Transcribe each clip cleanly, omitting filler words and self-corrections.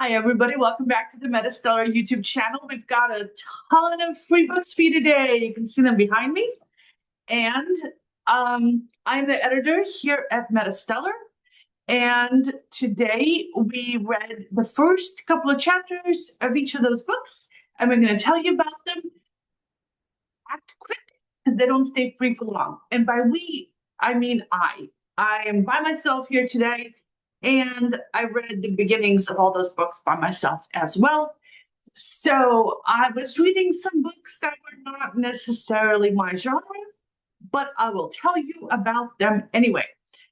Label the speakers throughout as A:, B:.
A: Hi, everybody. Welcome back to the MetaStellar YouTube channel. We've got a ton of free books for you today. You can see them behind me. And I'm the editor here at MetaStellar. And today we read the first couple of chapters of each of those books. And we're going to tell you about them. Act quick because they don't stay free for long. And by we, I mean I. I am by myself here today. And I read the beginnings of all those books by myself as well. So I was reading some books that were not necessarily my genre, but I will tell you about them anyway.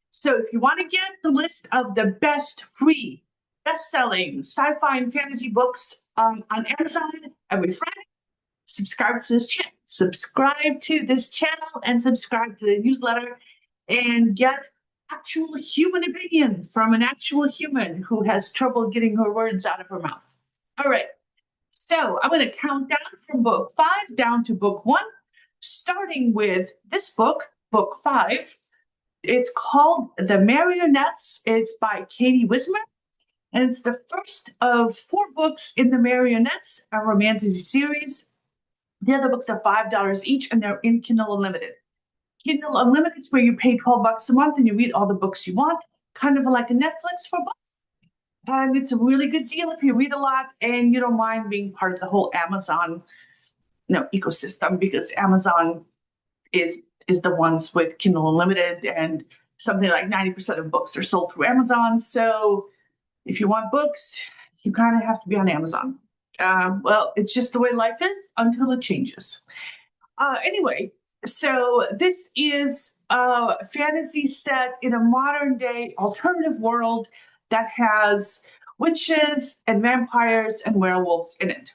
A: So if you want to get the list of the best free, best-selling sci-fi and fantasy books on Amazon every Friday, subscribe to this channel. Subscribe to this channel and subscribe to the newsletter and get actual human opinion from an actual human who has trouble getting her words out of her mouth. All right. So I'm going to count down from book 5 down to book 1, starting with this book, book 5. It's called The Marionettes. It's by Katie Wismer, and it's the first of 4 books in the Marionettes, a romantasy series. The other books are $5 each, and they're in Kindle Unlimited. Kindle Unlimited is where you pay $12 a month and you read all the books you want, kind of like a Netflix for books. And it's a really good deal if you read a lot and you don't mind being part of the whole Amazon, ecosystem, because Amazon is the ones with Kindle Unlimited, and something like 90% of books are sold through Amazon. So if you want books, you kind of have to be on Amazon. Well, it's just the way life is until it changes. Anyway, so this is a fantasy set in a modern day alternative world that has witches and vampires and werewolves in it.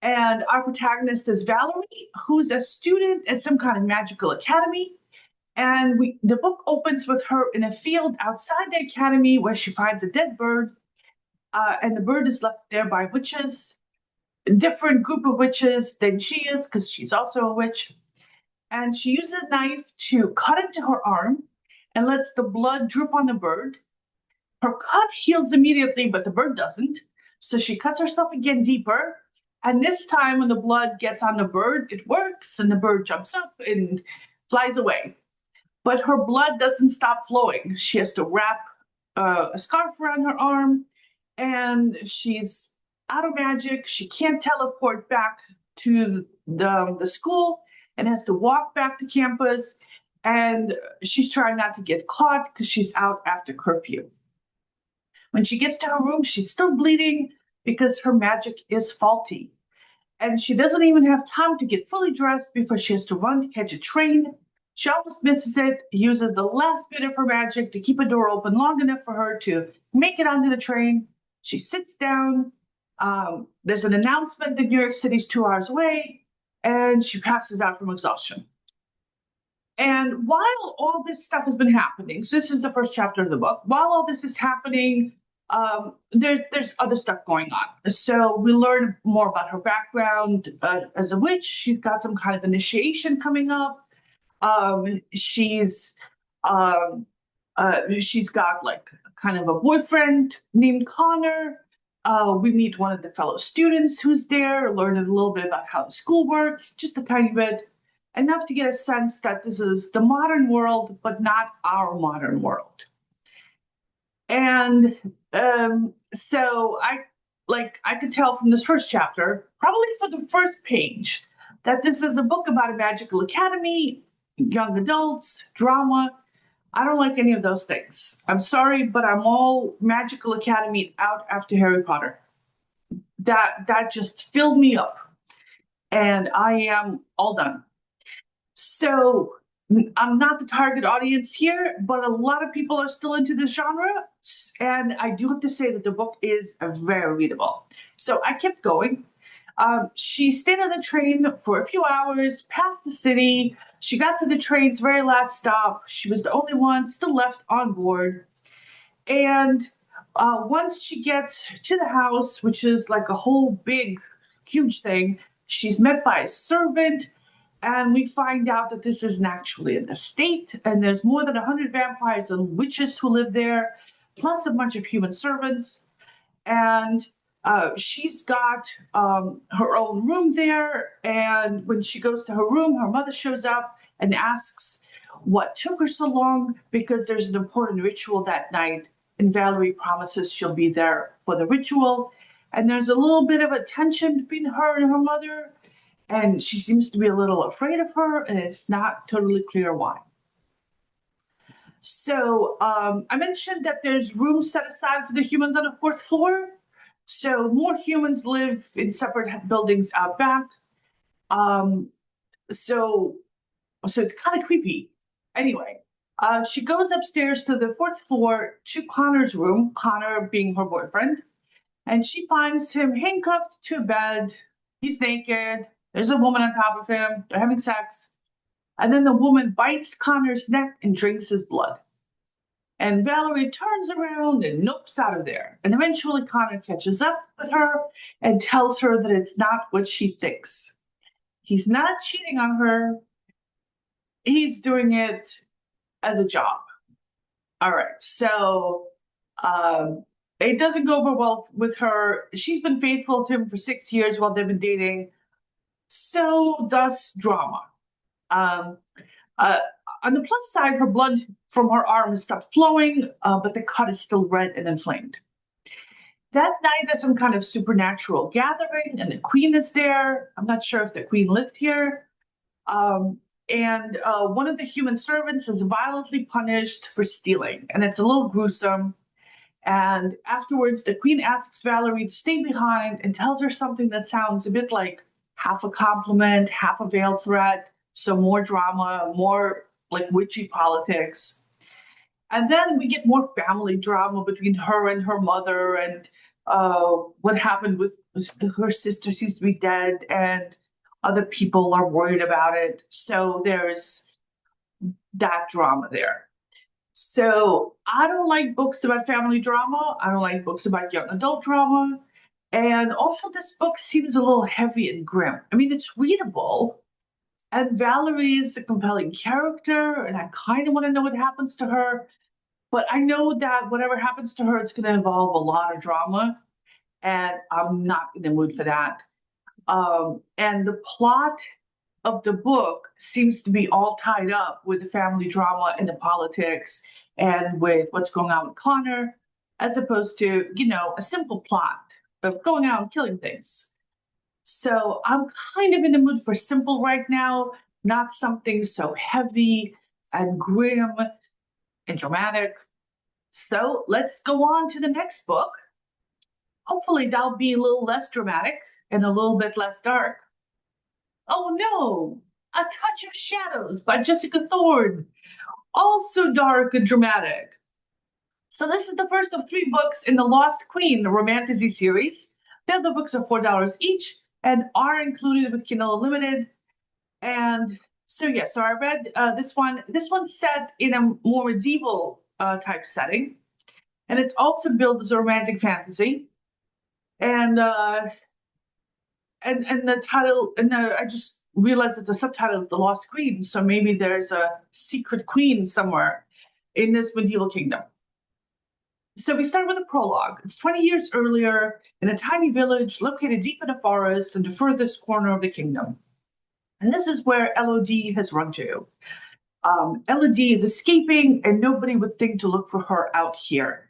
A: And our protagonist is Valerie, who's a student at some kind of magical academy. And the book opens with her in a field outside the academy where she finds a dead bird. And the bird is left there by witches, a different group of witches than she is, because she's also a witch. And she uses a knife to cut into her arm and lets the blood drip on the bird. Her cut heals immediately, but the bird doesn't. So she cuts herself again deeper. And this time, when the blood gets on the bird, it works, and the bird jumps up and flies away. But her blood doesn't stop flowing. She has to wrap a scarf around her arm, and she's out of magic. She can't teleport back to the school and has to walk back to campus. And she's trying not to get caught because she's out after curfew. When she gets to her room, she's still bleeding because her magic is faulty. And she doesn't even have time to get fully dressed before she has to run to catch a train. She almost misses it, uses the last bit of her magic to keep a door open long enough for her to make it onto the train. She sits down. There's an announcement that New York City's 2 hours away, and she passes out from exhaustion. And while all this stuff has been happening, so this is the first chapter of the book, while all this is happening, there's other stuff going on. So we learn more about her background as a witch. She's got some kind of initiation coming up. She's got like kind of a boyfriend named Connor. We meet one of the fellow students who's there, learn a little bit about how the school works, just a tiny bit, enough to get a sense that this is the modern world, but not our modern world. And so I could tell from this first chapter, probably for the first page, that this is a book about a magical academy, young adults, drama. I don't like any of those things. I'm sorry, but I'm all magical academy out after Harry Potter. That just filled me up, and I am all done. So I'm not the target audience here, but a lot of people are still into this genre. And I do have to say that the book is very readable. So I kept going. She stayed on the train for a few hours, past the city. She got to the train's very last stop. She was the only one still left on board. And once she gets to the house, which is like a whole big, huge thing, she's met by a servant. And we find out that this isn't actually an estate, and there's more than 100 vampires and witches who live there, plus a bunch of human servants. and she's got her own room there. And when she goes to her room, her mother shows up and asks what took her so long, because there's an important ritual that night, and Valerie promises she'll be there for the ritual. And there's a little bit of a tension between her and her mother, and she seems to be a little afraid of her, and it's not totally clear why. So I mentioned that there's room set aside for the humans on the fourth floor. So more humans live in separate buildings out back. So it's kind of creepy. Anyway, she goes upstairs to the fourth floor to Connor's room, Connor being her boyfriend, and she finds him handcuffed to a bed. He's naked. There's a woman on top of him. They're having sex. And then the woman bites Connor's neck and drinks his blood. And Valerie turns around and nopes out of there. And eventually Connor catches up with her and tells her that it's not what she thinks. He's not cheating on her. He's doing it as a job. All right, so it doesn't go over well with her. She's been faithful to him for 6 years while they've been dating. So thus drama. On the plus side, her blood from her arm has stopped flowing, but the cut is still red and inflamed. That night, there's some kind of supernatural gathering, and the queen is there. I'm not sure if the queen lived here. And one of the human servants is violently punished for stealing, and it's a little gruesome. And afterwards, the queen asks Valerie to stay behind and tells her something that sounds a bit like half a compliment, half a veiled threat. So more drama, more like witchy politics. And then we get more family drama between her and her mother, and what happened with her sister seems to be dead, and other people are worried about it. So there's that drama there. So I don't like books about family drama. I don't like books about young adult drama. And also this book seems a little heavy and grim. I mean, it's readable, and Valerie is a compelling character, and I kind of want to know what happens to her. But I know that whatever happens to her, it's going to involve a lot of drama, and I'm not in the mood for that. And the plot of the book seems to be all tied up with the family drama and the politics and with what's going on with Connor, as opposed to, a simple plot of going out and killing things. So I'm kind of in the mood for simple right now, not something so heavy and grim and dramatic. So let's go on to the next book. Hopefully that'll be a little less dramatic and a little bit less dark. Oh no, A Touch of Shadows by Jessica Thorne. Also dark and dramatic. So this is the first of 3 books in the Lost Queen Romantasy series. The other books are $4 each and are included with Kindle Unlimited. And so I read this one. This one's set in a more medieval type setting, and it's also billed as a romantic fantasy. And the title, I just realized that the subtitle is The Lost Queen, so maybe there's a secret queen somewhere in this medieval kingdom. So we start with a prologue. It's 20 years earlier in a tiny village located deep in a forest in the furthest corner of the kingdom. And this is where Elodie has run to. Elodie is escaping, and nobody would think to look for her out here.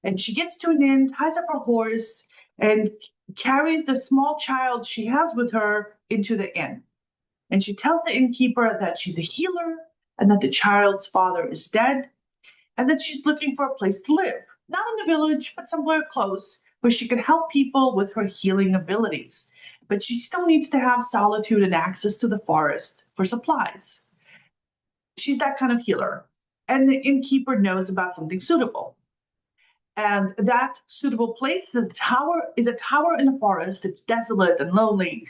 A: And she gets to an inn, ties up her horse, and carries the small child she has with her into the inn. And she tells the innkeeper that she's a healer and that the child's father is dead, and that she's looking for a place to live, not in the village, but somewhere close where she can help people with her healing abilities. But she still needs to have solitude and access to the forest for supplies. She's that kind of healer. And the innkeeper knows about something suitable. And that suitable place is a tower in the forest. It's desolate and lonely,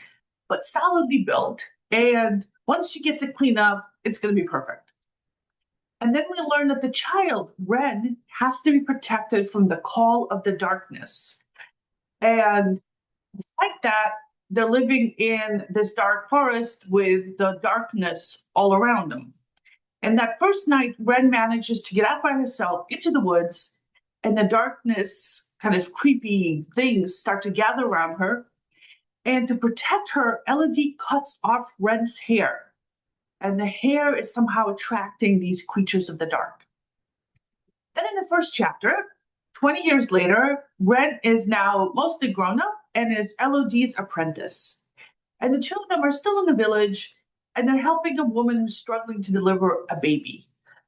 A: but solidly built. And once she gets it cleaned up, it's going to be perfect. And then we learn that the child, Ren, has to be protected from the call of the darkness. And despite that, they're living in this dark forest with the darkness all around them. And that first night, Ren manages to get out by herself into the woods, and the darkness, kind of creepy things start to gather around her. And to protect her, Elodie cuts off Ren's hair. And the hair is somehow attracting these creatures of the dark. Then in the first chapter, 20 years later, Ren is now mostly grown up and is Elodie's apprentice. And the two of them are still in the village, and they're helping a woman who's struggling to deliver a baby.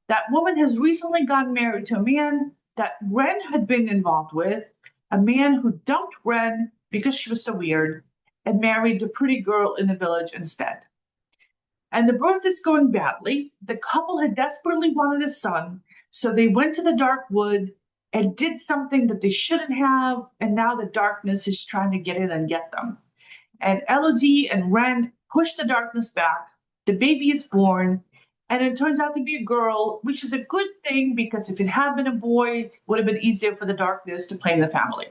A: That woman has recently gotten married to a man that Ren had been involved with, a man who dumped Ren because she was so weird and married the pretty girl in the village instead. And the birth is going badly. The couple had desperately wanted a son, so they went to the dark wood and did something that they shouldn't have, and now the darkness is trying to get in and get them. And Elodie and Ren push the darkness back. The baby is born, and it turns out to be a girl, which is a good thing because if it had been a boy, it would have been easier for the darkness to claim the family.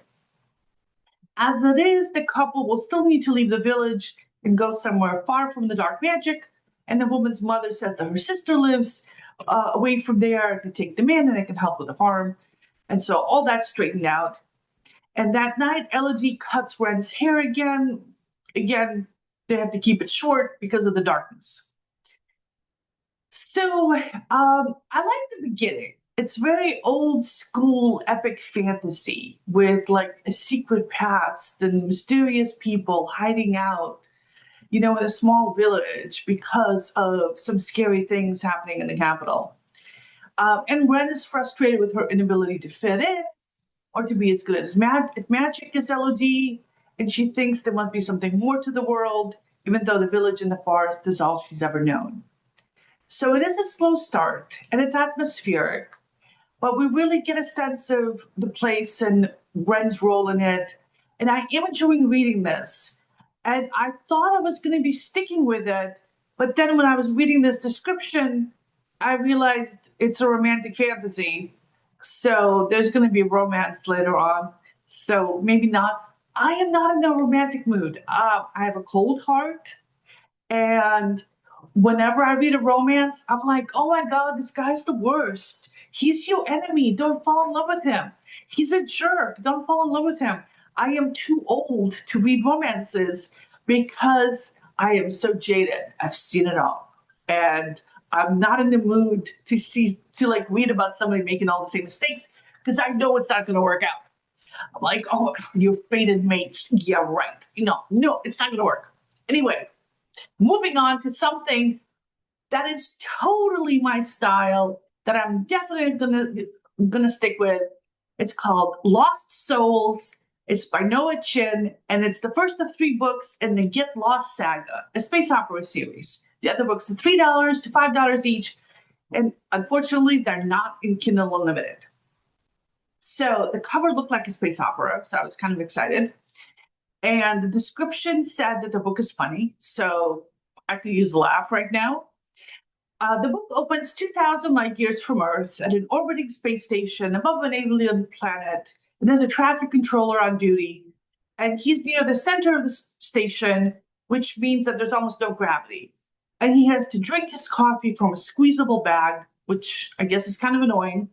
A: As it is, the couple will still need to leave the village and go somewhere far from the dark magic. And the woman's mother says that her sister lives away from there to take them in and they can help with the farm. And so all that's straightened out. And that night, Elodie cuts Ren's hair again. Again, they have to keep it short because of the darkness. So I like the beginning. It's very old school epic fantasy with like a secret past and mysterious people hiding out, in a small village because of some scary things happening in the capital. And Ren is frustrated with her inability to fit in or to be as good as magic as Elodie, and she thinks there must be something more to the world, even though the village and the forest is all she's ever known. So it is a slow start, and it's atmospheric, but we really get a sense of the place and Ren's role in it. And I am enjoying reading this. And I thought I was going to be sticking with it, but then when I was reading this description, I realized it's a romantic fantasy. So there's going to be romance later on. So maybe not. I am not in a romantic mood. I have a cold heart. And whenever I read a romance, I'm like, oh my God, this guy's the worst. He's your enemy. Don't fall in love with him. He's a jerk. Don't fall in love with him. I am too old to read romances because I am so jaded. I've seen it all. And I'm not in the mood to read about somebody making all the same mistakes because I know it's not going to work out. I'm like, oh, your fated mates. Yeah, right. No, it's not going to work. Anyway, moving on to something that is totally my style that I'm definitely gonna stick with. It's called Lost Souls. It's by Noah Chinn, and it's the first of 3 books in the Get Lost saga, a space opera series. The other books are $3 to $5 each, and unfortunately, they're not in Kindle Unlimited. So the cover looked like a space opera, so I was kind of excited. And the description said that the book is funny, so I could use a laugh right now. The book opens 2,000 light years from Earth at an orbiting space station above an alien planet, and there's a traffic controller on duty, and he's near the center of the station, which means that there's almost no gravity. And he has to drink his coffee from a squeezable bag, which I guess is kind of annoying.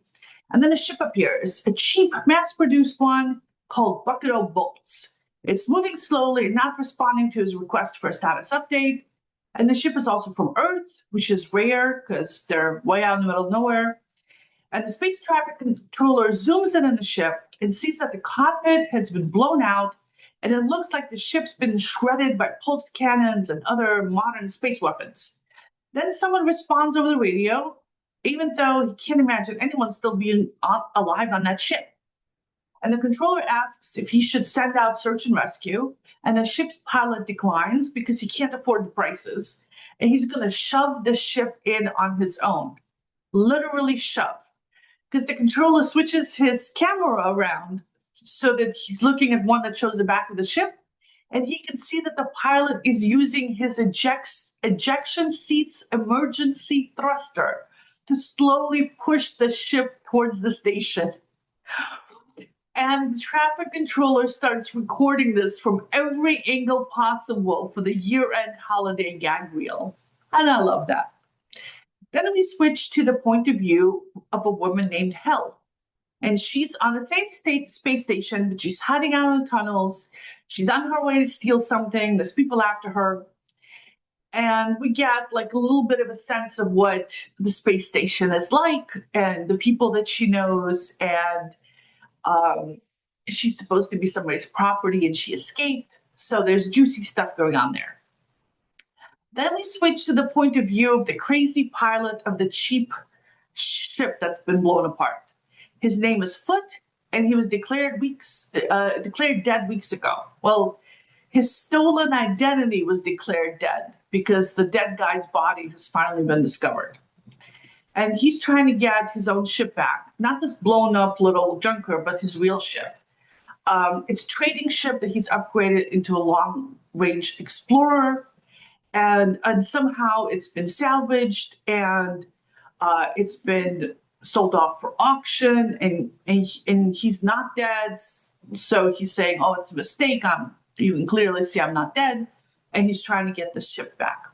A: And then a ship appears, a cheap, mass-produced one called Bucket of Bolts. It's moving slowly and not responding to his request for a status update. And the ship is also from Earth, which is rare because they're way out in the middle of nowhere. And the space traffic controller zooms in on the ship and sees that the cockpit has been blown out, and it looks like the ship's been shredded by pulsed cannons and other modern space weapons. Then someone responds over the radio, even though he can't imagine anyone still being alive on that ship. And the controller asks if he should send out search and rescue, and the ship's pilot declines because he can't afford the prices, and he's going to shove the ship in on his own, literally shove, because the controller switches his camera around so that he's looking at one that shows the back of the ship, and he can see that the pilot is using his ejection seat's emergency thruster to slowly push the ship towards the station. And the traffic controller starts recording this from every angle possible for the year-end holiday gag reel. And I love that. Then we switch to the point of view of a woman named Hel. And she's on the same space station, but she's hiding out in the tunnels. She's on her way to steal something. There's people after her. And we get like a little bit of a sense of what the space station is like and the people that she knows. And she's supposed to be somebody's property and she escaped. So there's juicy stuff going on there. Then we switch to the point of view of the crazy pilot of the cheap ship that's been blown apart. His name is Foot, and he was declared dead weeks ago. Well, his stolen identity was declared dead because the dead guy's body has finally been discovered. And he's trying to get his own ship back, not this blown up little junker, but his real ship. It's a trading ship that he's upgraded into a long range explorer. And somehow it's been salvaged and it's been sold off for auction, and he's not dead. So he's saying, oh, it's a mistake. You can clearly see I'm not dead. And he's trying to get the ship back.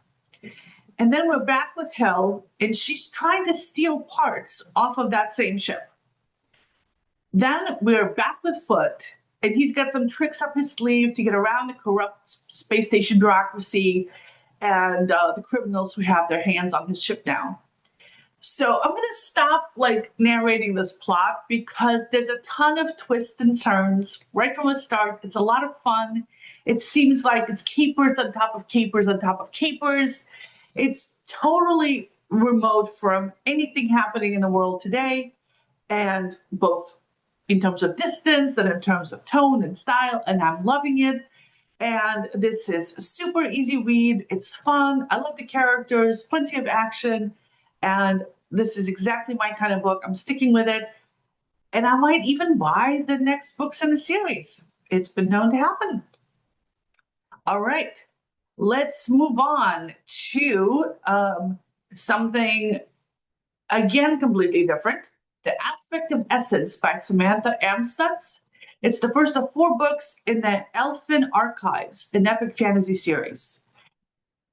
A: And then we're back with Hell, and she's trying to steal parts off of that same ship. Then we're back with Foot, and he's got some tricks up his sleeve to get around the corrupt space station bureaucracy and the criminals who have their hands on his ship now. So I'm going to stop narrating this plot because there's a ton of twists and turns right from the start. It's a lot of fun. It seems like it's capers on top of capers on top of capers. It's totally remote from anything happening in the world today, and both in terms of distance and in terms of tone and style, and I'm loving it. And this is a super easy read. It's fun. I love the characters, plenty of action, and this is exactly my kind of book. I'm sticking with it, and I might even buy the next books in the series. It's been known to happen. All right, let's move on to something, again, completely different. The Aspect of Essence by Samantha Amstutz. It's the first of 4 books in the Elfin Archives, an epic fantasy series.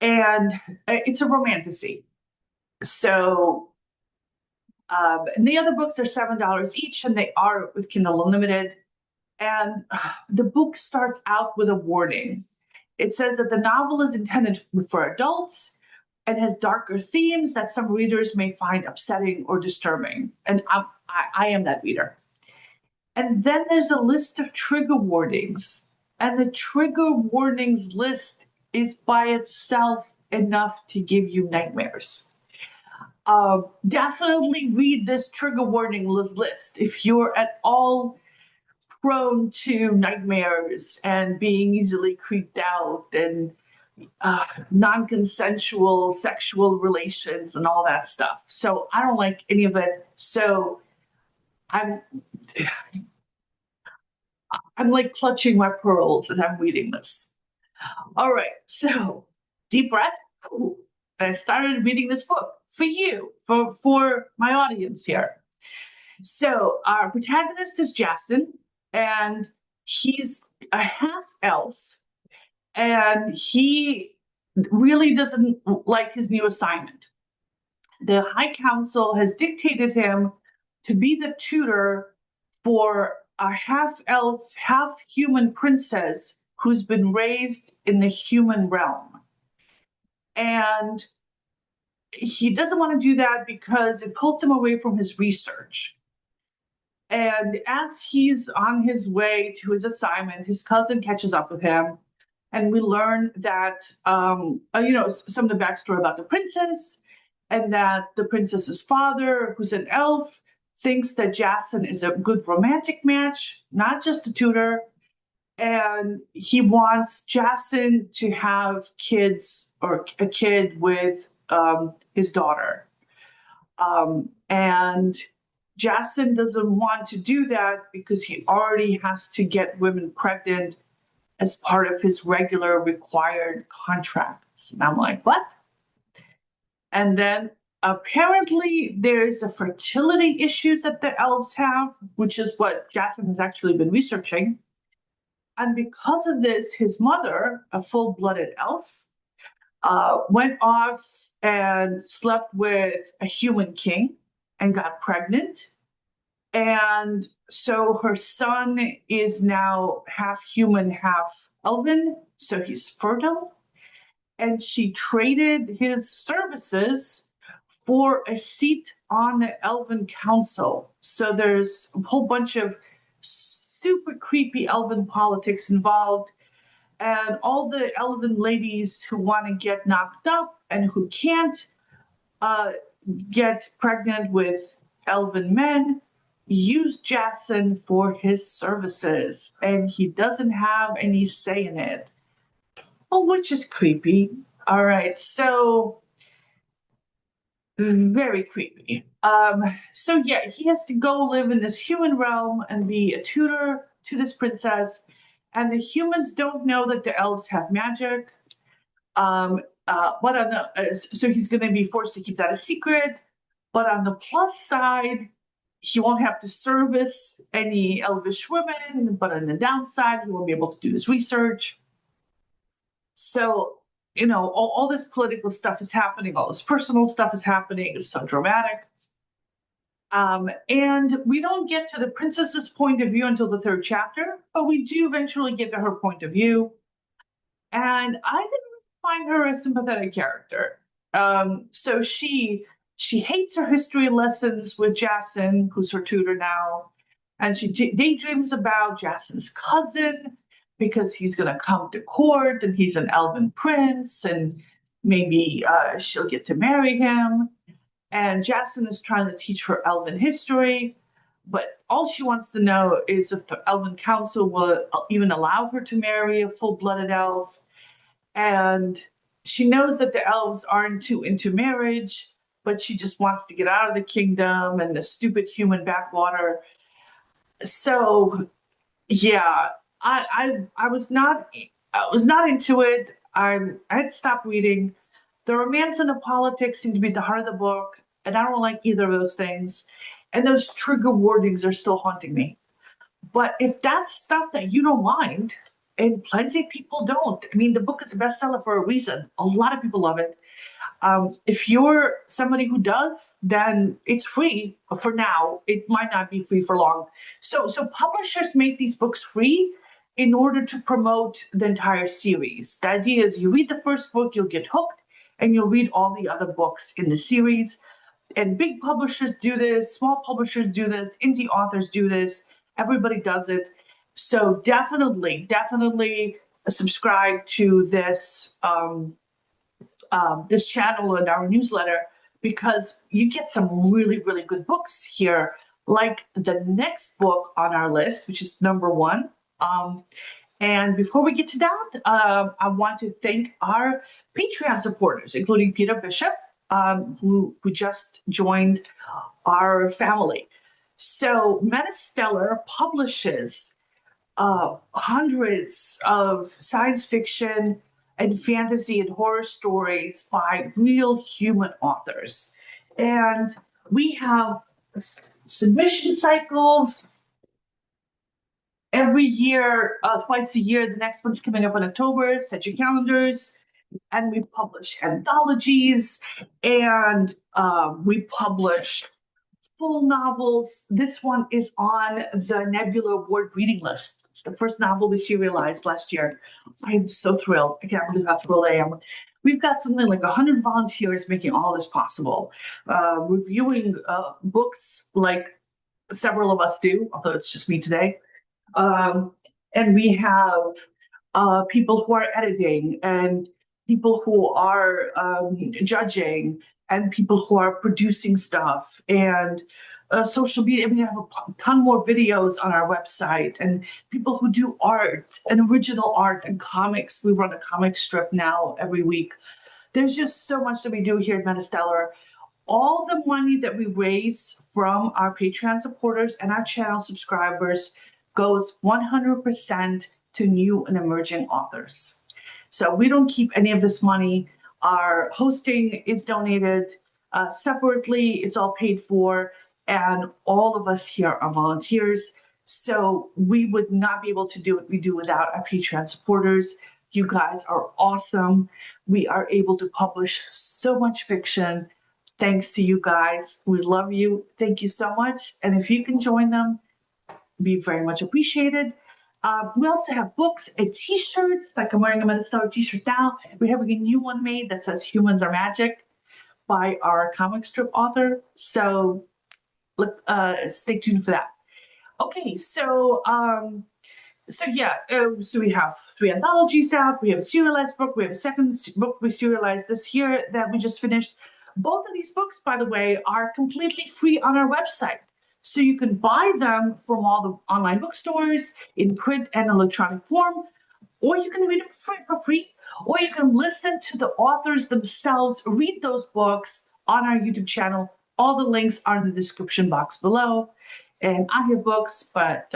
A: And it's a romantasy. So and the other books are $7 each, and they are with Kindle Unlimited. And the book starts out with a warning. It says that the novel is intended for adults and has darker themes that some readers may find upsetting or disturbing. And I am that reader. And then there's a list of trigger warnings. And the trigger warnings list is by itself enough to give you nightmares. Definitely read this trigger warning list if you're at all prone to nightmares and being easily creeped out and non-consensual sexual relations and all that stuff. So I don't like any of it. So I'm like clutching my pearls as I'm reading this. All right, so deep breath. And I started reading this book for you, for my audience here. So our protagonist is Jason, and he's a half-elf, and he really doesn't like his new assignment. The High Council has dictated him to be the tutor for a half-elf, half-human princess who's been raised in the human realm. And he doesn't want to do that because it pulls him away from his research. And as he's on his way to his assignment, his cousin catches up with him, and we learn that, some of the backstory about the princess, and that the princess's father, who's an elf, thinks that Jason is a good romantic match, not just a tutor, and he wants Jason to have kids or a kid with his daughter. And Jason doesn't want to do that because he already has to get women pregnant as part of his regular required contracts. And I'm like, what? And then apparently there's a fertility issues that the elves have, which is what Jason has actually been researching. And because of this, his mother, a full-blooded elf, went off and slept with a human king and got pregnant. And so her son is now half human, half elven, so he's fertile. And she traded his services for a seat on the Elven Council. So there's a whole bunch of super creepy Elven politics involved. And all the Elven ladies who want to get knocked up and who can't uh, get pregnant with Elven men use Jason for his services. And he doesn't have any say in it. Well, which is creepy. All right, so very creepy. So yeah, he has to go live in this human realm and be a tutor to this princess, and the humans don't know that the elves have magic. But on the so he's going to be forced to keep that a secret. But on the plus side, he won't have to service any elvish women. But on the downside, he won't be able to do his research. So, you know, all this political stuff is happening, all this personal stuff is happening. It's so dramatic. And we don't get to the princess's point of view until the third chapter, but we do eventually get to her point of view. And I didn't find her a sympathetic character. So she hates her history lessons with Jason, who's her tutor now, and she daydreams about Jason's cousin because he's going to come to court and he's an elven prince and maybe she'll get to marry him. And Jason is trying to teach her elven history, but all she wants to know is if the Elven Council will even allow her to marry a full-blooded elf. And she knows that the elves aren't too into marriage, but she just wants to get out of the kingdom and the stupid human backwater. So yeah, I was not into it. I had stopped reading. The romance and the politics seem to be at the heart of the book, and I don't like either of those things. And those trigger warnings are still haunting me. But if that's stuff that you don't mind, and plenty of people don't, I mean, the book is a bestseller for a reason. A lot of people love it. If you're somebody who does, then it's free for now. It might not be free for long. So publishers make these books free in order to promote the entire series. The idea is you read the first book, you'll get hooked, and you'll read all the other books in the series. And big publishers do this, small publishers do this, indie authors do this, everybody does it. So definitely subscribe to this this channel and our newsletter, because you get some really good books here, like the next book on our list, which is number 1. And before we get to that, I want to thank our Patreon supporters, including Peter Bishop, who just joined our family. So MetaStellar publishes hundreds of science fiction and fantasy and horror stories by real human authors. And we have submission cycles every year, twice a year. The next one's coming up in October. Set your calendars. And we publish anthologies, and we publish full novels. This one is on the Nebula Award reading list. It's the first novel we serialized last year. I'm so thrilled. I can't believe how thrilled I am. We've got something like 100 volunteers making all this possible, reviewing books like several of us do, although it's just me today. And we have people who are editing, and people who are judging, and people who are producing stuff, and social media. We have a ton more videos on our website, and people who do art and original art and comics. We run a comic strip now every week. There's just so much that we do here at MetaStellar. All the money that we raise from our Patreon supporters and our channel subscribers goes 100% to new and emerging authors. So we don't keep any of this money. Our hosting is donated separately. It's all paid for. And all of us here are volunteers. So we would not be able to do what we do without our Patreon supporters. You guys are awesome. We are able to publish so much fiction thanks to you guys. We love you. Thank you so much. And if you can join them, be very much appreciated. We also have books and t-shirts, like I'm wearing a MetaStellar t-shirt now. We're having a new one made that says Humans Are Magic by our comic strip author. So stay tuned for that. Okay, so we have 3 anthologies out. We have a serialized book. We have a second book we serialized this year that we just finished. Both of these books, by the way, are completely free on our website. So you can buy them from all the online bookstores in print and electronic form, or you can read them for free, or you can listen to the authors themselves read those books on our YouTube channel. All the links are in the description box below. And I have books, but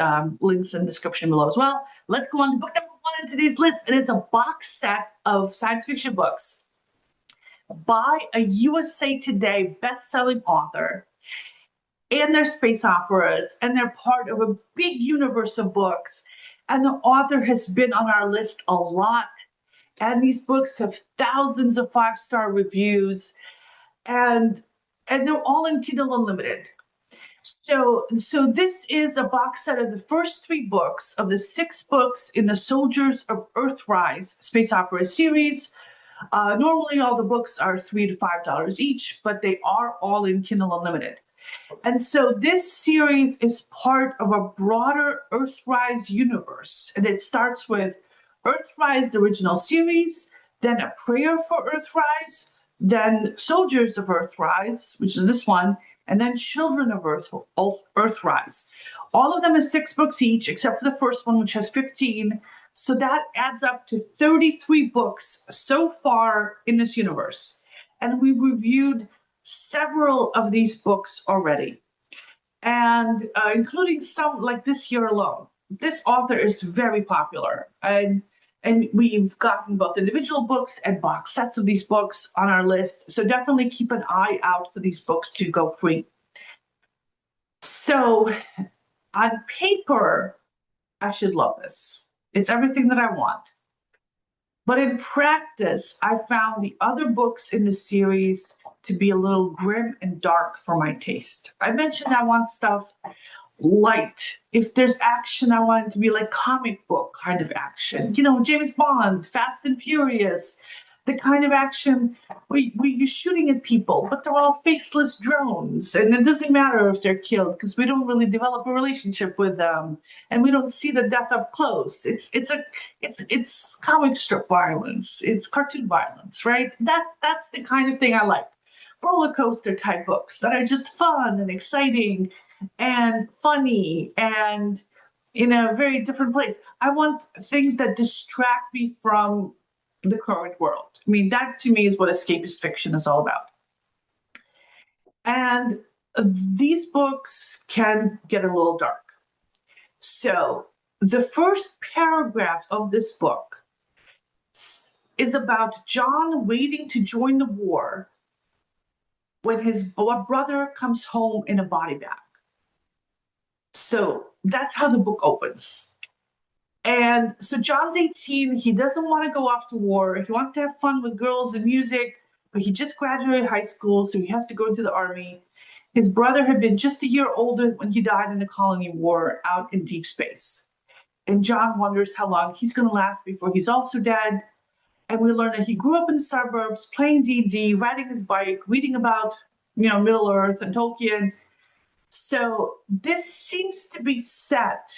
A: links in the description below as well. Let's go on to book number 1 in today's list, and it's a box set of science fiction books by a USA Today best-selling author. And they're space operas, and they're part of a big universe of books. And the author has been on our list a lot. And these books have thousands of 5-star reviews, and they're all in Kindle Unlimited. So this is a box set of the first 3 books of the 6 books in the Soldiers of Earthrise space opera series. Normally, all the books are $3 to $5 each, but they are all in Kindle Unlimited. And so this series is part of a broader Earthrise universe. And it starts with Earthrise, the original series, then A Prayer for Earthrise, then Soldiers of Earthrise, which is this one, and then Children of Earthrise. All of them is 6 books each, except for the first one, which has 15. So that adds up to 33 books so far in this universe. And we've reviewed several of these books already, and including some like this year alone. This author is very popular, and we've gotten both individual books and box sets of these books on our list. So definitely keep an eye out for these books to go free. So on paper, I should love this. It's everything that I want. But in practice, I found the other books in the series to be a little grim and dark for my taste. I mentioned I want stuff light. If there's action, I want it to be like comic book kind of action. You know, James Bond, Fast and Furious, the kind of action where you're shooting at people, but they're all faceless drones. And it doesn't matter if they're killed because we don't really develop a relationship with them. And we don't see the death up close. It's comic strip violence. It's cartoon violence, right? That's the kind of thing I like. Roller coaster type books that are just fun and exciting and funny and in a very different place. I want things that distract me from the current world. I mean, that to me is what escapist fiction is all about. And these books can get a little dark. So the first paragraph of this book is about John waiting to join the war when his brother comes home in a body bag. So that's how the book opens. And so John's 18, he doesn't want to go off to war. He wants to have fun with girls and music, but he just graduated high school, so he has to go into the army. His brother had been just a year older when he died in the colony war out in deep space. And John wonders how long he's going to last before he's also dead. And we learn that he grew up in the suburbs, playing D&D, riding his bike, reading about, Middle Earth and Tolkien. So this seems to be set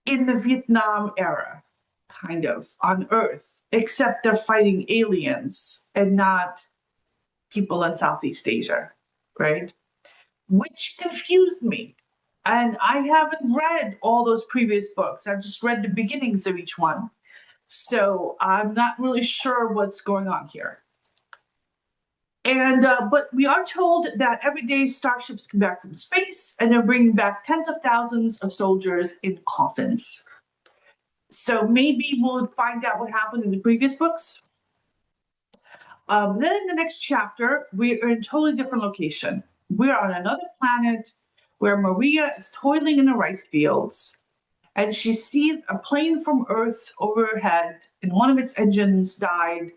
A: in the Vietnam era, kind of, on Earth, except they're fighting aliens and not people in Southeast Asia, right? Which confused me. And I haven't read all those previous books. I've just read the beginnings of each one. So I'm not really sure what's going on here. And but we are told that every day starships come back from space and they're bringing back tens of thousands of soldiers in coffins. So maybe we'll find out what happened in the previous books. Then in the next chapter, we are in a totally different location. We're on another planet where Maria is toiling in the rice fields, and she sees a plane from Earth overhead, and one of its engines died,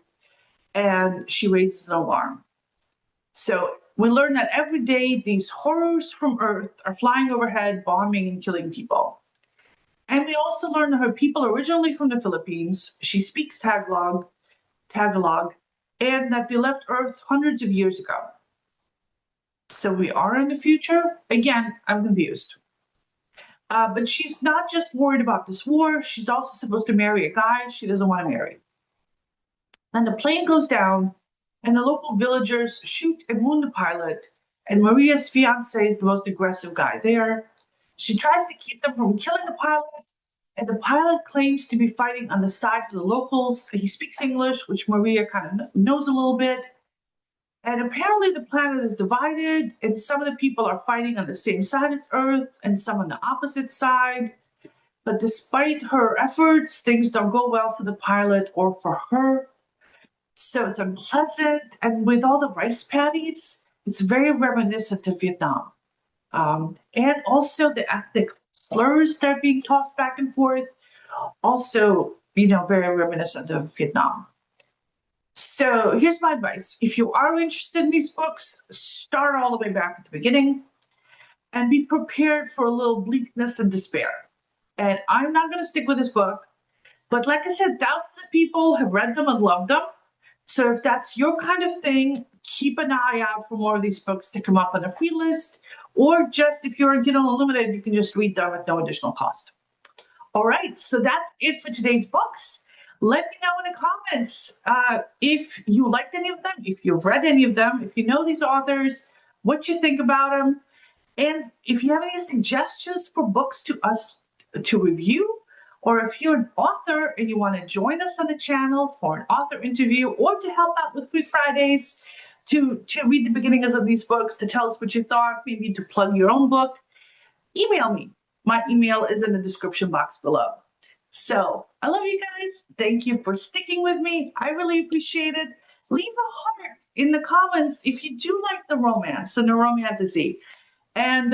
A: and she raises an alarm. So we learn that every day these horrors from Earth are flying overhead, bombing and killing people. And we also learn that her people originally from the Philippines, she speaks Tagalog, and that they left Earth hundreds of years ago. So we are in the future? Again, I'm confused. But she's not just worried about this war, she's also supposed to marry a guy she doesn't want to marry. Then the plane goes down, and the local villagers shoot and wound the pilot, and Maria's fiance is the most aggressive guy there. She tries to keep them from killing the pilot, and the pilot claims to be fighting on the side of the locals. He speaks English, which Maria kind of knows a little bit. And apparently the planet is divided, and some of the people are fighting on the same side as Earth, and some on the opposite side. But despite her efforts, things don't go well for the pilot or for her. So it's unpleasant. And with all the rice paddies, it's very reminiscent of Vietnam. And also the ethnic slurs that are being tossed back and forth, also, very reminiscent of Vietnam. So here's my advice. If you are interested in these books, start all the way back at the beginning and be prepared for a little bleakness and despair. And I'm not going to stick with this book, but like I said, thousands of people have read them and loved them. So if that's your kind of thing, keep an eye out for more of these books to come up on a free list, or just if you're in Kindle Unlimited, you can just read them at no additional cost. All right, so that's it for today's books. Let me know in the comments if you liked any of them, if you've read any of them, if you know these authors, what you think about them, and if you have any suggestions for books to us to review, or if you're an author and you want to join us on the channel for an author interview, or to help out with Free Fridays, to read the beginnings of these books, to tell us what you thought, maybe to plug your own book, email me. My email is in the description box below. So I love you guys. Thank you for sticking with me. I really appreciate it. Leave a heart in the comments if you do like the romance and the romantasy. And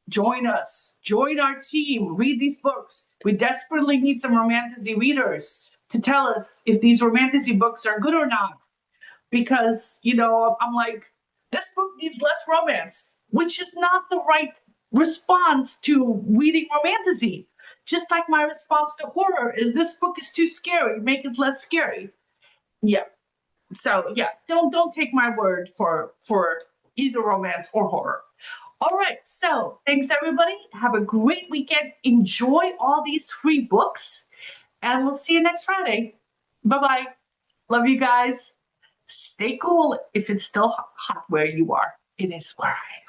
A: join us. Join our team. Read these books. We desperately need some romantasy readers to tell us if these romantasy books are good or not. Because, I'm like, this book needs less romance, which is not the right response to reading romantasy. Just like my response to horror is this book is too scary, make it less scary. Yeah. So yeah, don't take my word for either romance or horror. All right, so thanks everybody. Have a great weekend. Enjoy all these free books, and we'll see you next Friday. Bye-bye. Love you guys. Stay cool if it's still hot where you are. It is where I am.